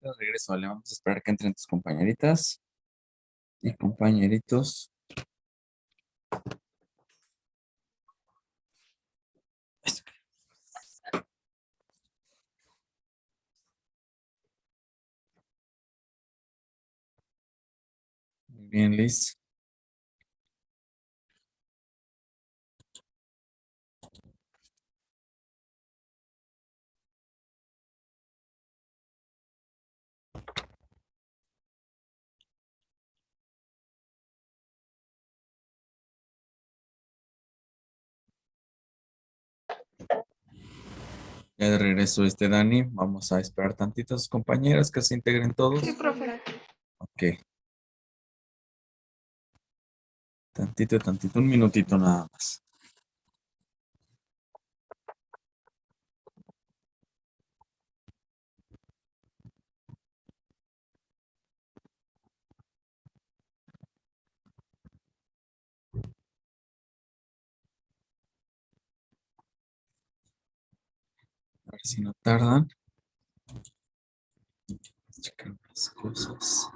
De regreso, vale, vamos a esperar que entren tus compañeritas y compañeritos. Muy bien, Liz. Ya de regreso Dani. Vamos a esperar tantito a sus compañeras que se integren todos. Sí, profe. Ok. Tantito, un minutito nada más. A ver si no tardan. Checar las cosas.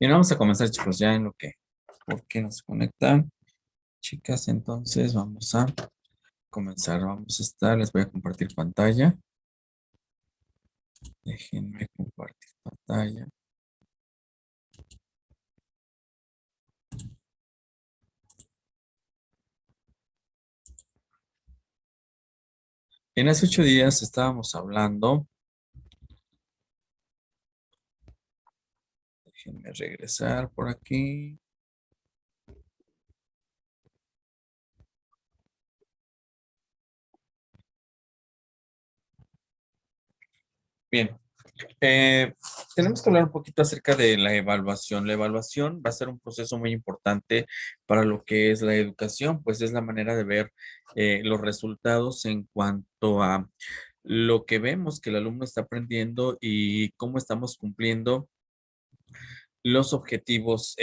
Bien, vamos a comenzar, chicos, ya en lo que, ¿por qué no se conectan? Chicas, entonces vamos a comenzar. Vamos a estar, les voy a compartir pantalla. Déjenme compartir pantalla. En hace 8 días estábamos hablando. Déjenme regresar por aquí. Bien, tenemos que hablar un poquito acerca de la evaluación. La evaluación va a ser un proceso muy importante para lo que es la educación, pues es la manera de ver los resultados en cuanto a lo que vemos que el alumno está aprendiendo y cómo estamos cumpliendo los objetivos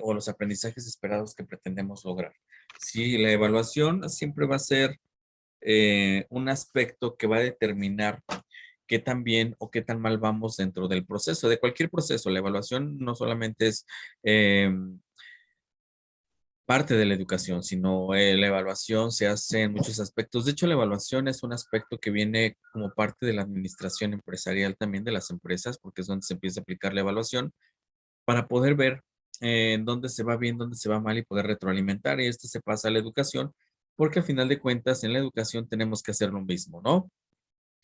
o los aprendizajes esperados que pretendemos lograr. Sí, la evaluación siempre va a ser un aspecto que va a determinar qué tan bien o qué tan mal vamos dentro del proceso, de cualquier proceso. La evaluación no solamente es parte de la educación, sino la evaluación se hace en muchos aspectos. De hecho, la evaluación es un aspecto que viene como parte de la administración empresarial también de las empresas, porque es donde se empieza a aplicar la evaluación para poder ver dónde se va bien, dónde se va mal y poder retroalimentar. Y esto se pasa a la educación, porque al final de cuentas en la educación tenemos que hacer lo mismo, ¿no?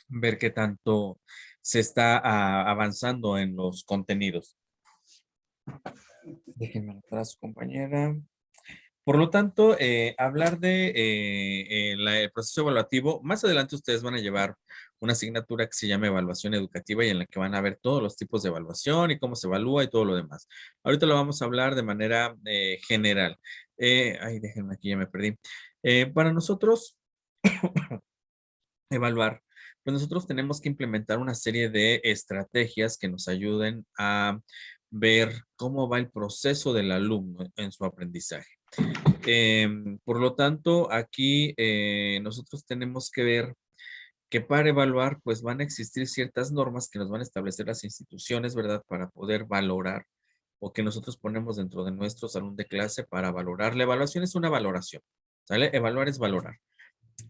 Ver qué tanto se está avanzando en los contenidos. Déjenme anotar a su compañera. Por lo tanto, hablar de el proceso evaluativo, más adelante ustedes van a llevar una asignatura que se llama evaluación educativa y en la que van a ver todos los tipos de evaluación y cómo se evalúa y todo lo demás. Ahorita lo vamos a hablar de manera general. Ay, déjenme aquí, ya me perdí. Para nosotros evaluar, pues nosotros tenemos que implementar una serie de estrategias que nos ayuden a ver cómo va el proceso del alumno en su aprendizaje. Por lo tanto, aquí nosotros tenemos que ver que para evaluar, pues van a existir ciertas normas que nos van a establecer las instituciones, ¿verdad? Para poder valorar o que nosotros ponemos dentro de nuestro salón de clase para valorar. La evaluación es una valoración, ¿sale? Evaluar es valorar.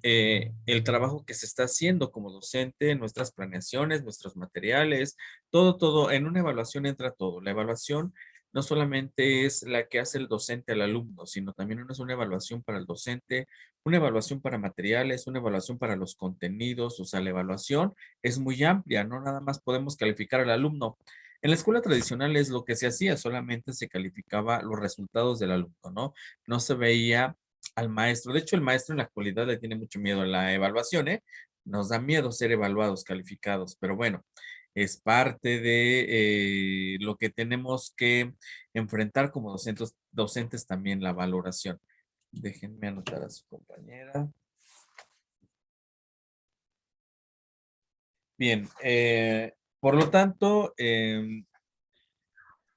El trabajo que se está haciendo como docente, nuestras planeaciones, nuestros materiales, todo, en una evaluación entra todo. La evaluación no solamente es la que hace el docente al alumno, sino también es una evaluación para el docente, una evaluación para materiales, una evaluación para los contenidos, o sea, la evaluación es muy amplia, no nada más podemos calificar al alumno. En la escuela tradicional es lo que se hacía, solamente se calificaba los resultados del alumno, ¿no? No se veía al maestro. De hecho, el maestro en la actualidad le tiene mucho miedo a la evaluación, ¿eh? Nos da miedo ser evaluados, calificados, pero bueno, es parte de lo que tenemos que enfrentar como docentes también la valoración. Déjenme anotar a su compañera. Bien, por lo tanto,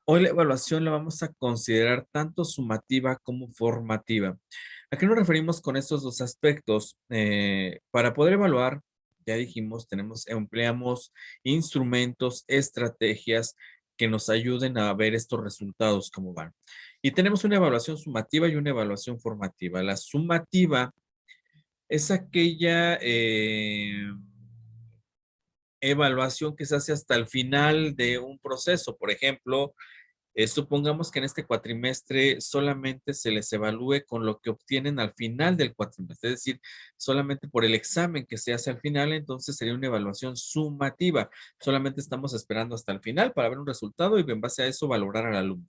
hoy la evaluación la vamos a considerar tanto sumativa como formativa. ¿A qué nos referimos con estos dos aspectos? Para poder evaluar, ya dijimos, empleamos instrumentos, estrategias que nos ayuden a ver estos resultados, cómo van. Y tenemos una evaluación sumativa y una evaluación formativa. La sumativa es aquella evaluación que se hace hasta el final de un proceso. Por ejemplo, supongamos que en este cuatrimestre solamente se les evalúe con lo que obtienen al final del cuatrimestre, es decir, solamente por el examen que se hace al final, entonces sería una evaluación sumativa. Solamente estamos esperando hasta el final para ver un resultado y en base a eso valorar al alumno.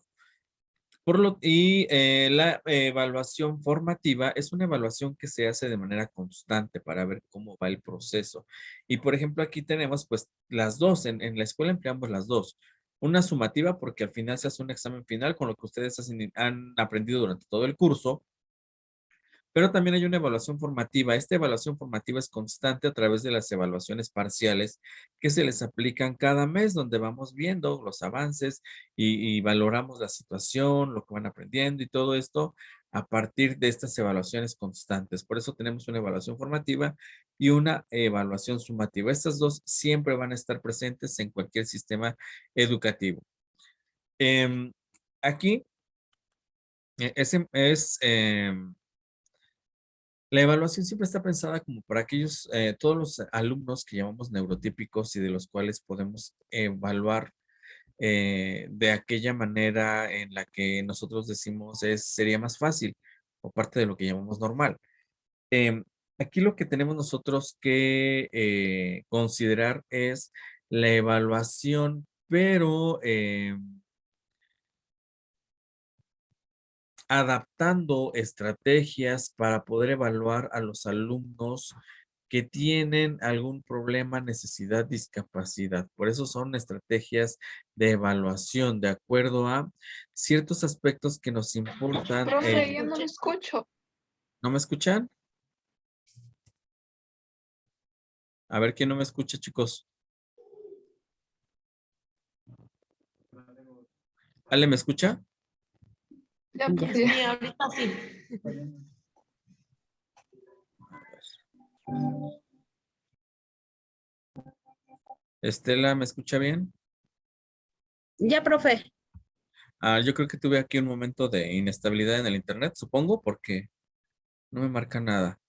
La evaluación formativa es una evaluación que se hace de manera constante para ver cómo va el proceso. Y por ejemplo, aquí tenemos pues las dos, en la escuela empleamos las dos. Una sumativa porque al final se hace un examen final con lo que ustedes han aprendido durante todo el curso, pero también hay una evaluación formativa. Esta evaluación formativa es constante a través de las evaluaciones parciales que se les aplican cada mes, donde vamos viendo los avances y valoramos la situación, lo que van aprendiendo y todo esto a partir de estas evaluaciones constantes. Por eso tenemos una evaluación formativa y una evaluación sumativa. Estas dos siempre van a estar presentes en cualquier sistema educativo. Aquí la evaluación siempre está pensada como para aquellos, todos los alumnos que llamamos neurotípicos y de los cuales podemos evaluar de aquella manera en la que nosotros decimos sería más fácil o parte de lo que llamamos normal. Em, Aquí lo que tenemos nosotros que considerar es la evaluación, pero adaptando estrategias para poder evaluar a los alumnos que tienen algún problema, necesidad, discapacidad. Por eso son estrategias de evaluación de acuerdo a ciertos aspectos que nos importan. Profe, yo no lo escucho. ¿No me escuchan? A ver quién no me escucha, chicos. ¿Ale me escucha? Ya, pues, Sí, ya. ahorita sí. Estela, ¿me escucha bien? Ya, profe. Yo creo que tuve aquí un momento de inestabilidad en el internet, supongo, porque no me marca nada.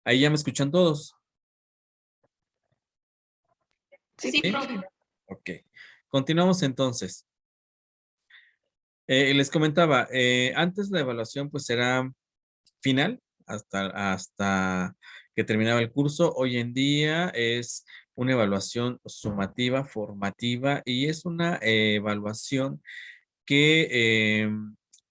Ahí ya me escuchan todos. Sí, ¿Sí? profe. Ok. Continuamos entonces. Les comentaba, antes la evaluación pues era final hasta que terminaba el curso. Hoy en día es una evaluación sumativa, formativa y es una evaluación que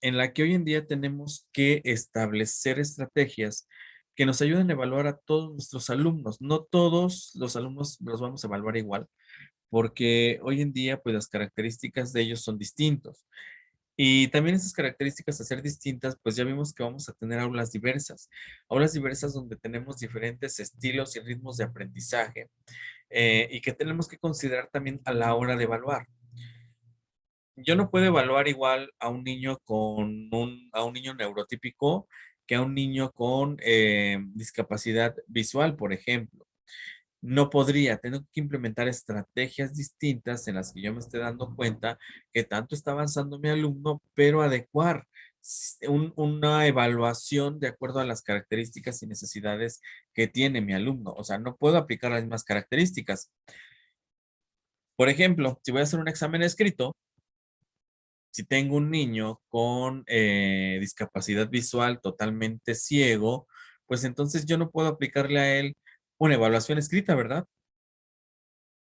en la que hoy en día tenemos que establecer estrategias que nos ayuden a evaluar a todos nuestros alumnos. No todos los alumnos los vamos a evaluar igual, porque hoy en día pues las características de ellos son distintos. Y también esas características a ser distintas, pues ya vimos que vamos a tener aulas diversas donde tenemos diferentes estilos y ritmos de aprendizaje y que tenemos que considerar también a la hora de evaluar. Yo no puedo evaluar igual a un niño a un niño neurotípico que a un niño con discapacidad visual, por ejemplo. No podría, tengo que implementar estrategias distintas en las que yo me esté dando cuenta que tanto está avanzando mi alumno, pero adecuar una evaluación de acuerdo a las características y necesidades que tiene mi alumno. O sea, no puedo aplicar las mismas características. Por ejemplo, si voy a hacer un examen escrito, Si tengo un niño con discapacidad visual totalmente ciego, pues entonces yo no puedo aplicarle a él una evaluación escrita, ¿verdad?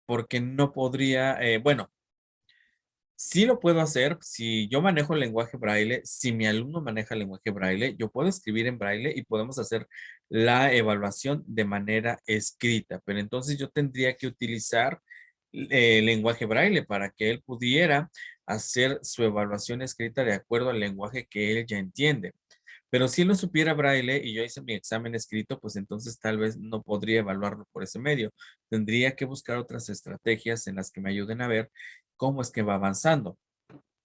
Porque no podría, bueno, sí lo puedo hacer si yo manejo el lenguaje braille, si mi alumno maneja el lenguaje braille, yo puedo escribir en braille y podemos hacer la evaluación de manera escrita, pero entonces yo tendría que utilizar el lenguaje braille para que él pudiera hacer su evaluación escrita de acuerdo al lenguaje que él ya entiende. Pero si él no supiera braille y yo hice mi examen escrito, pues entonces tal vez no podría evaluarlo por ese medio. Tendría que buscar otras estrategias en las que me ayuden a ver cómo es que va avanzando.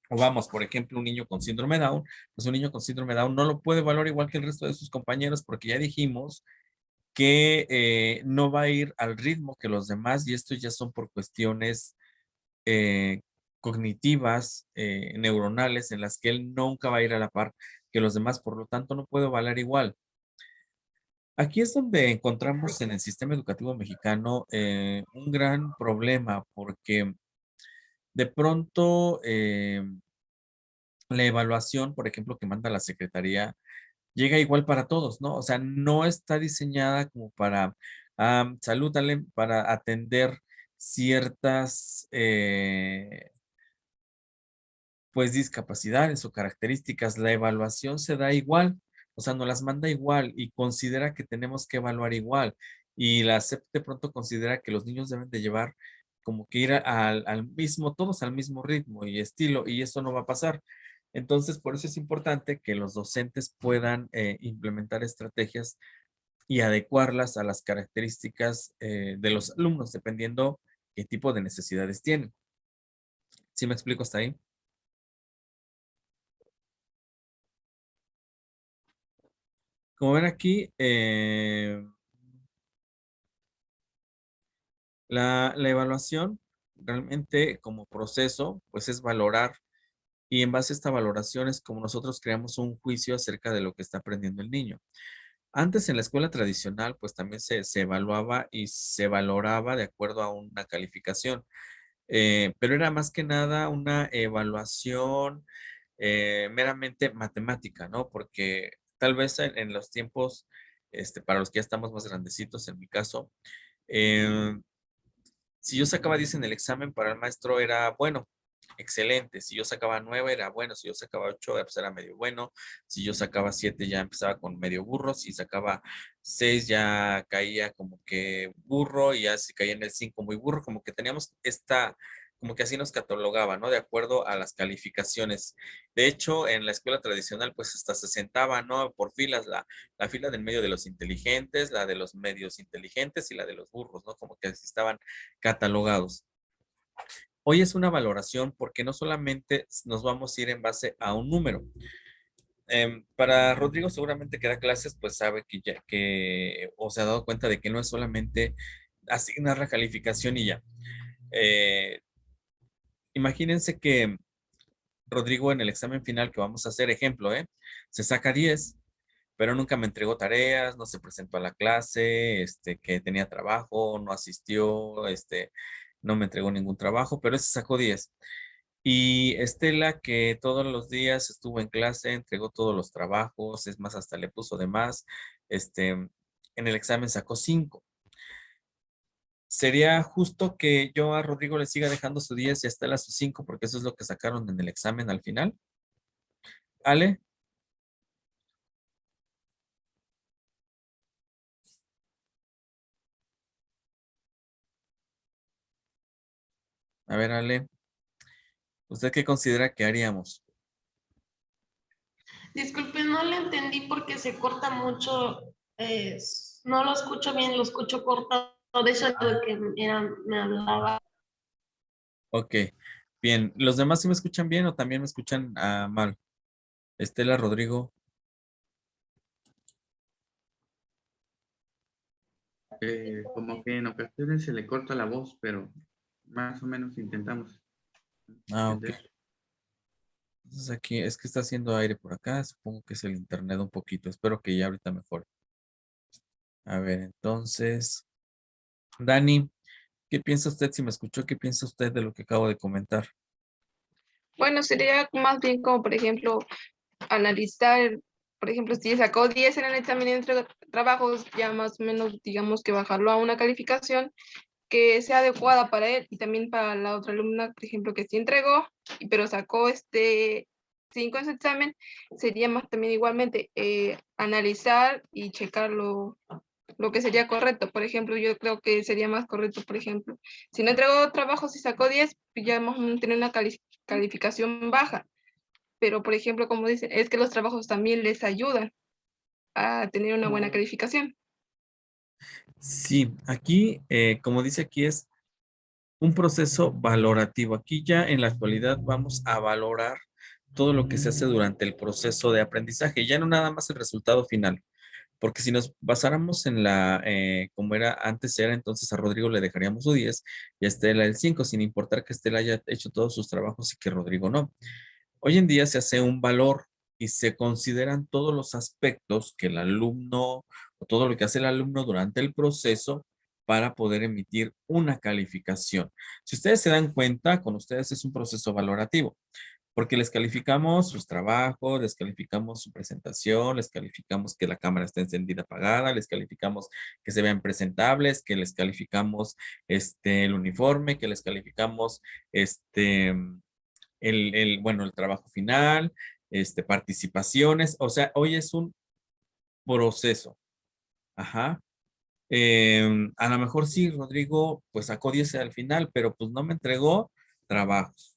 O vamos, por ejemplo, un niño con síndrome Down, pues un niño con síndrome Down no lo puede evaluar igual que el resto de sus compañeros porque ya dijimos que no va a ir al ritmo que los demás y esto ya son por cuestiones eh, cognitivas, neuronales, en las que él nunca va a ir a la par que los demás, por lo tanto no puede evaluar igual. Aquí es donde encontramos en el sistema educativo mexicano un gran problema porque de pronto la evaluación, por ejemplo, que manda la secretaría, llega igual para todos, ¿no? O sea, no está diseñada como para, salúdale, para atender ciertas, pues, discapacidades o características. La evaluación se da igual, o sea, nos las manda igual y considera que tenemos que evaluar igual. Y la SEP de pronto considera que los niños deben de llevar como que ir al mismo, todos al mismo ritmo y estilo, y eso no va a pasar. Entonces, por eso es importante que los docentes puedan implementar estrategias y adecuarlas a las características de los alumnos, dependiendo qué tipo de necesidades tienen. ¿Sí me explico hasta ahí? Como ven aquí, la evaluación realmente como proceso, pues es valorar y en base a esta valoración es como nosotros creamos un juicio acerca de lo que está aprendiendo el niño. Antes en la escuela tradicional, pues también se evaluaba y se valoraba de acuerdo a una calificación, pero era más que nada una evaluación meramente matemática, ¿no? Porque tal vez en los tiempos, para los que ya estamos más grandecitos, en mi caso, eh, si yo sacaba 10 en el examen, para el maestro era bueno, excelente. Si yo sacaba 9 era bueno. Si yo sacaba 8 pues era medio bueno. Si yo sacaba 7 ya empezaba con medio burro. Si sacaba 6 ya caía como que burro. Y ya si caía en el 5 muy burro. Como que teníamos esta, como que así nos catalogaba, ¿no? De acuerdo a las calificaciones. De hecho, en la escuela tradicional, pues hasta se sentaba, ¿no? Por filas, la fila del medio de los inteligentes, la de los medios inteligentes y la de los burros, ¿no? Como que así estaban catalogados. Hoy es una valoración porque no solamente nos vamos a ir en base a un número. Para Rodrigo seguramente que da clases, pues sabe o se ha dado cuenta de que no es solamente asignar la calificación y ya. Eh, Imagínense que Rodrigo en el examen final que vamos a hacer, ejemplo, se saca 10, pero nunca me entregó tareas, no se presentó a la clase, que tenía trabajo, no asistió, no me entregó ningún trabajo, pero ese sacó 10. Y Estela, que todos los días estuvo en clase, entregó todos los trabajos, es más, hasta le puso de más, en el examen sacó 5. ¿Sería justo que yo a Rodrigo le siga dejando su 10 y a Estela su 5 porque eso es lo que sacaron en el examen al final? Ale, a ver, Ale, ¿usted qué considera que haríamos? Disculpe, no le entendí porque se corta mucho. No lo escucho bien, lo escucho cortado. De eso de que me hablaba. Ok, bien. ¿Los demás sí me escuchan bien o también me escuchan mal? Estela, Rodrigo. Como que en ocasiones se le corta la voz, pero más o menos intentamos Ok. entender. Entonces aquí es que está haciendo aire por acá. Supongo que es el internet un poquito. Espero que ya ahorita mejore. A ver, entonces, Dani, ¿qué piensa usted? Si me escuchó, ¿qué piensa usted de lo que acabo de comentar? Bueno, sería más bien como, por ejemplo, analizar, por ejemplo, si sacó 10 en el examen entre trabajos, ya más o menos, digamos que bajarlo a una calificación que sea adecuada para él y también para la otra alumna, por ejemplo, que sí entregó, pero sacó 5 en su examen, sería más también igualmente analizar y checar lo que sería correcto. Por ejemplo, yo creo que sería más correcto, por ejemplo, si no entregó trabajos y sacó 10, pues ya más o menos tener una calificación baja. Pero, por ejemplo, como dicen, es que los trabajos también les ayudan a tener una buena calificación. Sí, aquí, como dice aquí, es un proceso valorativo. Aquí ya en la actualidad vamos a valorar todo lo que se hace durante el proceso de aprendizaje, ya no nada más el resultado final. Porque si nos basáramos en como era antes era, entonces a Rodrigo le dejaríamos su 10 y a Estela el 5 sin importar que Estela haya hecho todos sus trabajos y que Rodrigo no. Hoy en día se hace un valor y se consideran todos los aspectos que el alumno o todo lo que hace el alumno durante el proceso para poder emitir una calificación. Si ustedes se dan cuenta, con ustedes es un proceso valorativo porque les calificamos sus trabajos, les calificamos su presentación, les calificamos que la cámara esté encendida, apagada, les calificamos que se vean presentables, que les calificamos el uniforme, que les calificamos bueno, el trabajo final, participaciones, o sea, hoy es un proceso. Ajá. A lo mejor sí, Rodrigo, pues sacó 10 al final, pero pues no me entregó trabajos.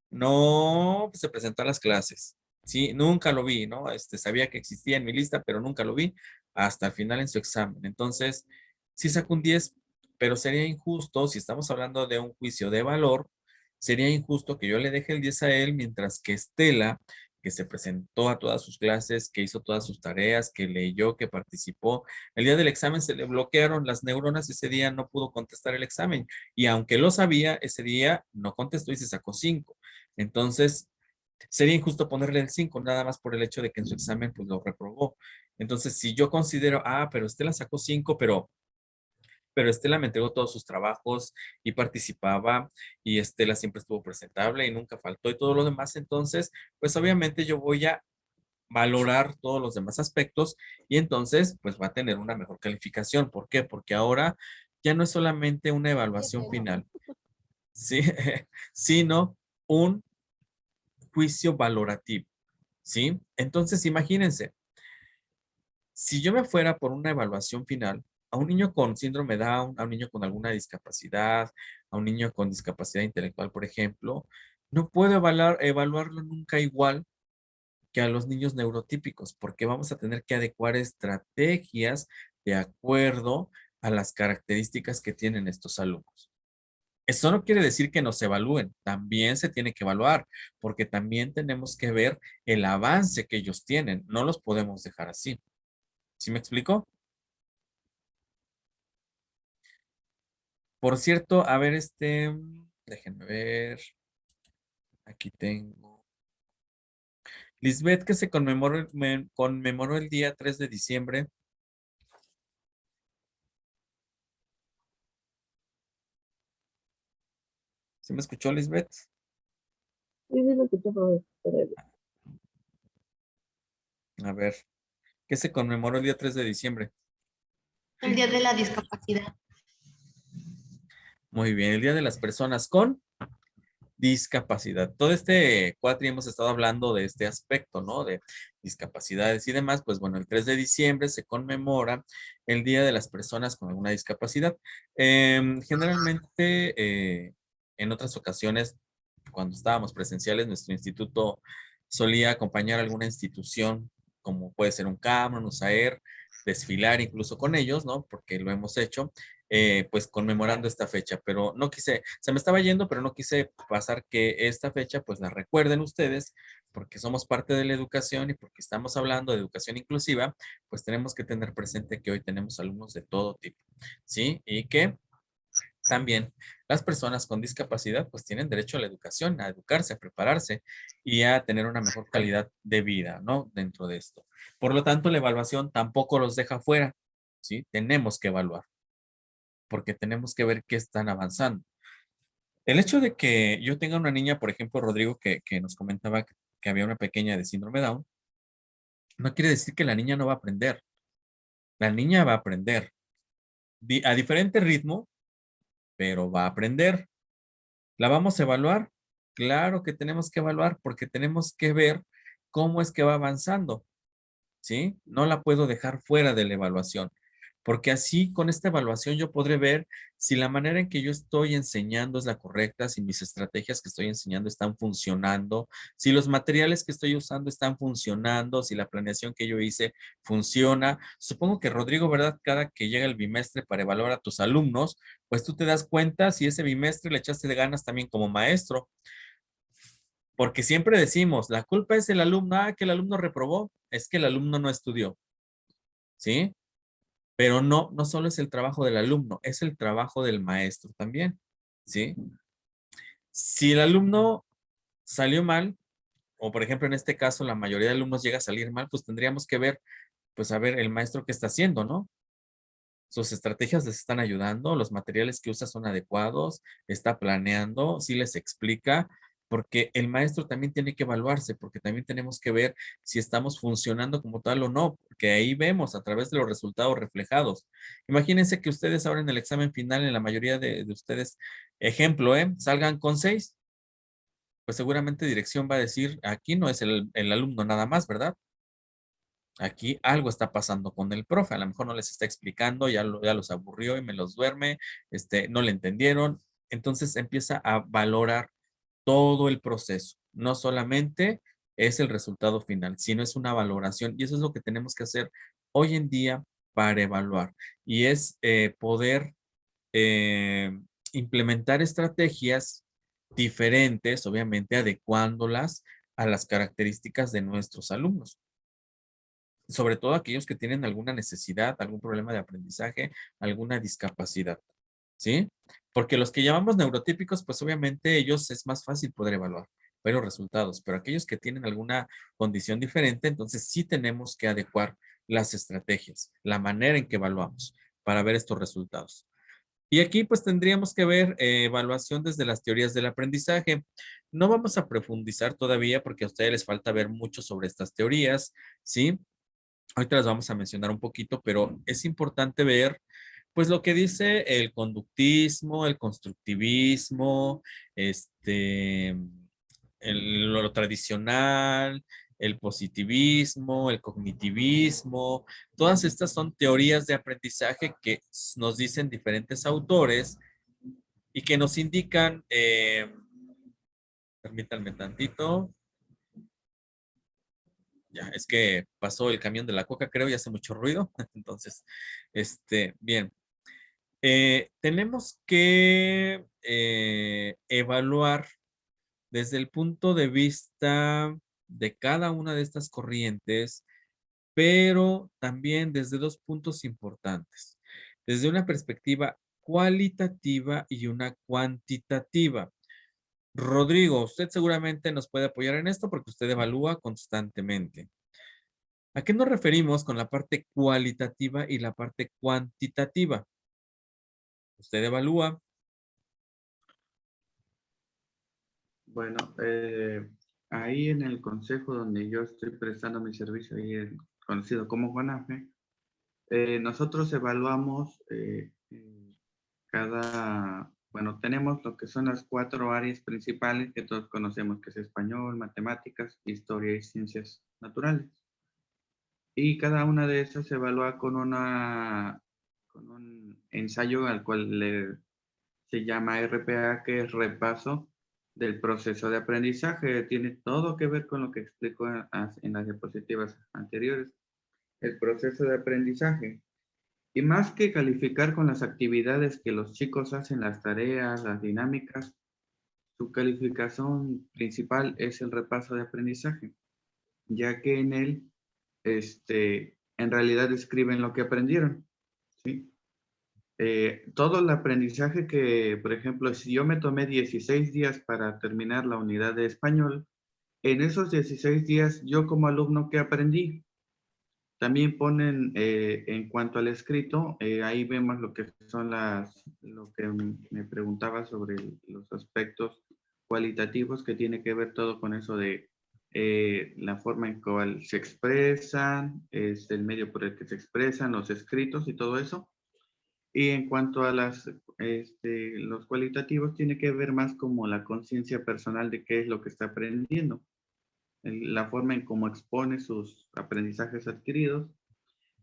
No se presentó a las clases. Sí, nunca lo vi, ¿no? Sabía que existía en mi lista, pero nunca lo vi hasta el final en su examen. Entonces, sí sacó un 10, pero sería injusto, si estamos hablando de un juicio de valor, sería injusto que yo le deje el 10 a él, mientras que Estela, que se presentó a todas sus clases, que hizo todas sus tareas, que leyó, que participó, el día del examen se le bloquearon las neuronas, ese día no pudo contestar el examen. Y aunque lo sabía, ese día no contestó y se sacó 5. Entonces, sería injusto ponerle el 5 nada más por el hecho de que en su examen pues lo reprobó. Entonces, si yo considero, pero Estela sacó 5, pero Estela me entregó todos sus trabajos y participaba y Estela siempre estuvo presentable y nunca faltó y todo lo demás, entonces, pues obviamente yo voy a valorar todos los demás aspectos y entonces pues va a tener una mejor calificación. ¿Por qué? Porque ahora ya no es solamente una evaluación final, ¿sí? Sino un juicio valorativo, ¿sí? Entonces imagínense, si yo me fuera por una evaluación final, a un niño con síndrome Down, a un niño con alguna discapacidad, a un niño con discapacidad intelectual, por ejemplo, no puedo evaluarlo nunca igual que a los niños neurotípicos, porque vamos a tener que adecuar estrategias de acuerdo a las características que tienen estos alumnos. Eso no quiere decir que nos evalúen, también se tiene que evaluar, porque también tenemos que ver el avance que ellos tienen, no los podemos dejar así. ¿Sí me explico? Por cierto, a ver, déjenme ver, aquí tengo. Lisbeth, que se conmemoró el día 3 de diciembre. ¿Sí me escuchó, Lisbeth? Sí, sí, lo escuché, profe. A ver, ¿qué se conmemoró el día 3 de diciembre? El Día de la Discapacidad. Muy bien, el Día de las Personas con Discapacidad. Todo este cuatri hemos estado hablando de este aspecto, ¿no? De discapacidades y demás. Pues bueno, el 3 de diciembre se conmemora el Día de las Personas con alguna discapacidad. Generalmente, en otras ocasiones, cuando estábamos presenciales, nuestro instituto solía acompañar a alguna institución, como puede ser un CAM, un USAER, desfilar incluso con ellos, ¿no? Porque lo hemos hecho, pues conmemorando esta fecha, pero no quise, se me estaba yendo, pero no quise pasar que esta fecha, pues la recuerden ustedes, porque somos parte de la educación y porque estamos hablando de educación inclusiva, pues tenemos que tener presente que hoy tenemos alumnos de todo tipo, ¿sí? Y que también las personas con discapacidad pues tienen derecho a la educación, a educarse, a prepararse y a tener una mejor calidad de vida, ¿no? Dentro de esto. Por lo tanto, la evaluación tampoco los deja fuera, ¿sí? Tenemos que evaluar porque tenemos que ver qué están avanzando. El hecho de que yo tenga una niña, por ejemplo, Rodrigo, que nos comentaba que había una pequeña de síndrome Down, no quiere decir que la niña no va a aprender. La niña va a aprender a diferente ritmo, pero va a aprender. ¿La vamos a evaluar? Claro que tenemos que evaluar porque tenemos que ver cómo es que va avanzando, ¿sí? No la puedo dejar fuera de la evaluación, porque así con esta evaluación yo podré ver si la manera en que yo estoy enseñando es la correcta, si mis estrategias que estoy enseñando están funcionando, si los materiales que estoy usando están funcionando, si la planeación que yo hice funciona. Supongo que Rodrigo, ¿verdad? Cada que llega el bimestre para evaluar a tus alumnos, pues tú te das cuenta si ese bimestre le echaste de ganas también como maestro. Porque siempre decimos, la culpa es el alumno, que el alumno reprobó, es que el alumno no estudió, ¿sí? Pero no, no solo es el trabajo del alumno, es el trabajo del maestro también, ¿sí? Si el alumno salió mal, o por ejemplo en este caso la mayoría de alumnos llega a salir mal, pues tendríamos que ver, pues a ver el maestro qué está haciendo, ¿no? Sus estrategias les están ayudando, los materiales que usa son adecuados, está planeando, sí les explica, porque el maestro también tiene que evaluarse, porque también tenemos que ver si estamos funcionando como tal o no, porque ahí vemos a través de los resultados reflejados. Imagínense que ustedes ahora en el examen final, en la mayoría de ustedes, ejemplo, salgan con 6, pues seguramente dirección va a decir, aquí no es el alumno nada más, ¿verdad? Aquí algo está pasando con el profe, a lo mejor no les está explicando, ya los aburrió y me los duerme, no le entendieron. Entonces empieza a valorar todo el proceso, no solamente es el resultado final, sino es una valoración y eso es lo que tenemos que hacer hoy en día para evaluar y es poder eh, implementar estrategias diferentes, obviamente adecuándolas a las características de nuestros alumnos, sobre todo aquellos que tienen alguna necesidad, algún problema de aprendizaje, alguna discapacidad, ¿sí? Porque los que llamamos neurotípicos, pues obviamente ellos es más fácil poder evaluar, ver los resultados, pero aquellos que tienen alguna condición diferente, entonces sí tenemos que adecuar las estrategias, la manera en que evaluamos para ver estos resultados. Y aquí pues tendríamos que ver evaluación desde las teorías del aprendizaje. No vamos a profundizar todavía porque a ustedes les falta ver mucho sobre estas teorías, ¿sí? Ahorita las vamos a mencionar un poquito, pero es importante ver, pues, lo que dice el conductismo, el constructivismo, lo tradicional, el positivismo, el cognitivismo. Todas estas son teorías de aprendizaje que nos dicen diferentes autores y que nos indican, permítanme tantito. Ya, es que pasó el camión de la coca, creo, y hace mucho ruido. Entonces, bien. Tenemos que evaluar desde el punto de vista de cada una de estas corrientes, pero también desde dos puntos importantes. Desde una perspectiva cualitativa y una cuantitativa. Rodrigo, usted seguramente nos puede apoyar en esto porque usted evalúa constantemente. ¿A qué nos referimos con la parte cualitativa y la parte cuantitativa? Usted evalúa. Bueno, ahí en el consejo donde yo estoy prestando mi servicio, ahí conocido como CONAFE, nosotros evaluamos bueno, tenemos lo que son las 4 áreas principales que todos conocemos, que es español, matemáticas, historia y ciencias naturales. Y cada una de esas se evalúa con un ensayo al cual se llama RPA, que es repaso del proceso de aprendizaje. Tiene todo que ver con lo que explico en las diapositivas anteriores. El proceso de aprendizaje. Y más que calificar con las actividades que los chicos hacen, las tareas, las dinámicas, su calificación principal es el repaso de aprendizaje, ya que en él, en realidad escriben lo que aprendieron, ¿sí? Todo el aprendizaje que, por ejemplo, si yo me tomé 16 días para terminar la unidad de español, en esos 16 días yo como alumno, ¿qué aprendí? También ponen en cuanto al escrito, ahí vemos lo que son lo que me preguntaba sobre los aspectos cualitativos que tiene que ver todo con eso de la forma en cual se expresan, es el medio por el que se expresan, los escritos y todo eso. Y en cuanto a los cualitativos, tiene que ver más como la conciencia personal de qué es lo que está aprendiendo, la forma en cómo expone sus aprendizajes adquiridos.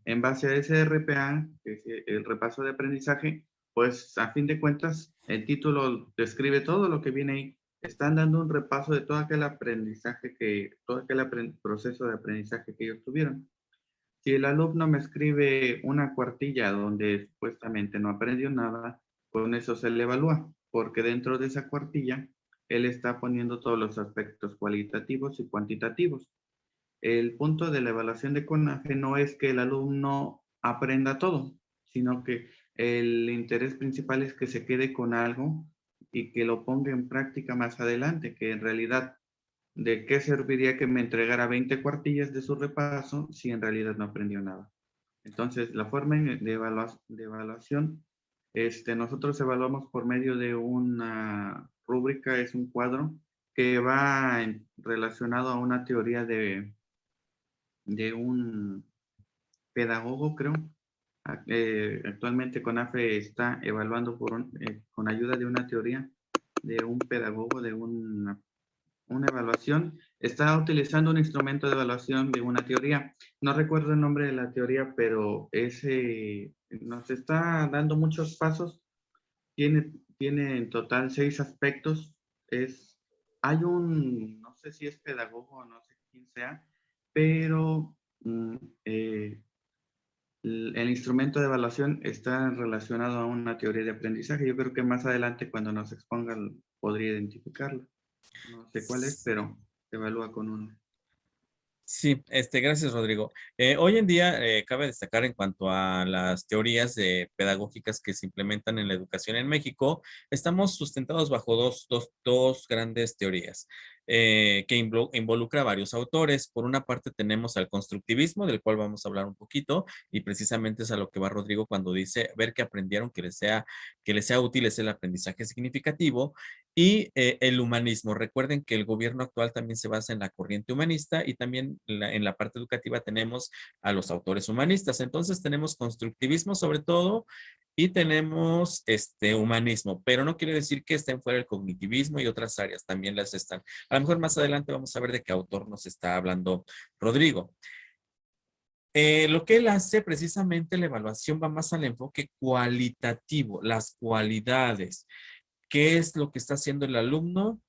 En base a ese RPA, que es el repaso de aprendizaje, pues a fin de cuentas, el título describe todo lo que viene ahí. Están dando un repaso de todo aquel aprendizaje todo aquel proceso de aprendizaje que ellos tuvieron. Si el alumno me escribe una cuartilla donde supuestamente no aprendió nada, con eso se le evalúa, porque dentro de esa cuartilla, él está poniendo todos los aspectos cualitativos y cuantitativos. El punto de la evaluación de CONAFE no es que el alumno aprenda todo, sino que el interés principal es que se quede con algo y que lo ponga en práctica más adelante, que en realidad, ¿de qué serviría que me entregara 20 cuartillas de su repaso si en realidad no aprendió nada? Entonces, la forma de evaluación, nosotros evaluamos por medio de una rúbrica, es un cuadro que va relacionado a una teoría de un pedagogo, creo. Actualmente CONAFE está evaluando con ayuda de una teoría de un pedagogo, de una evaluación. Está utilizando un instrumento de evaluación de una teoría. No recuerdo el nombre de la teoría, pero nos está dando muchos pasos. Tiene en total 6 aspectos. No sé si es pedagogo o no sé quién sea, pero eh, el instrumento de evaluación está relacionado a una teoría de aprendizaje. Yo creo que más adelante, cuando nos expongan, podría identificarlo. No sé cuál es, pero se evalúa con uno. Sí, gracias, Rodrigo. Hoy en día, cabe destacar en cuanto a las teorías pedagógicas que se implementan en la educación en México, estamos sustentados bajo dos grandes teorías que involucra a varios autores. Por una parte tenemos al constructivismo, del cual vamos a hablar un poquito, y precisamente es a lo que va Rodrigo cuando dice ver que aprendieron, que les sea útil es el aprendizaje significativo. Y el humanismo. Recuerden que el gobierno actual también se basa en la corriente humanista y también en la parte educativa tenemos a los autores humanistas. Entonces tenemos constructivismo sobre todo y tenemos humanismo, pero no quiere decir que estén fuera el cognitivismo y otras áreas, también las están. A lo mejor más adelante vamos a ver de qué autor nos está hablando Rodrigo. Lo que él hace precisamente la evaluación va más al enfoque cualitativo, las cualidades. ¿Qué es lo que está haciendo el alumno?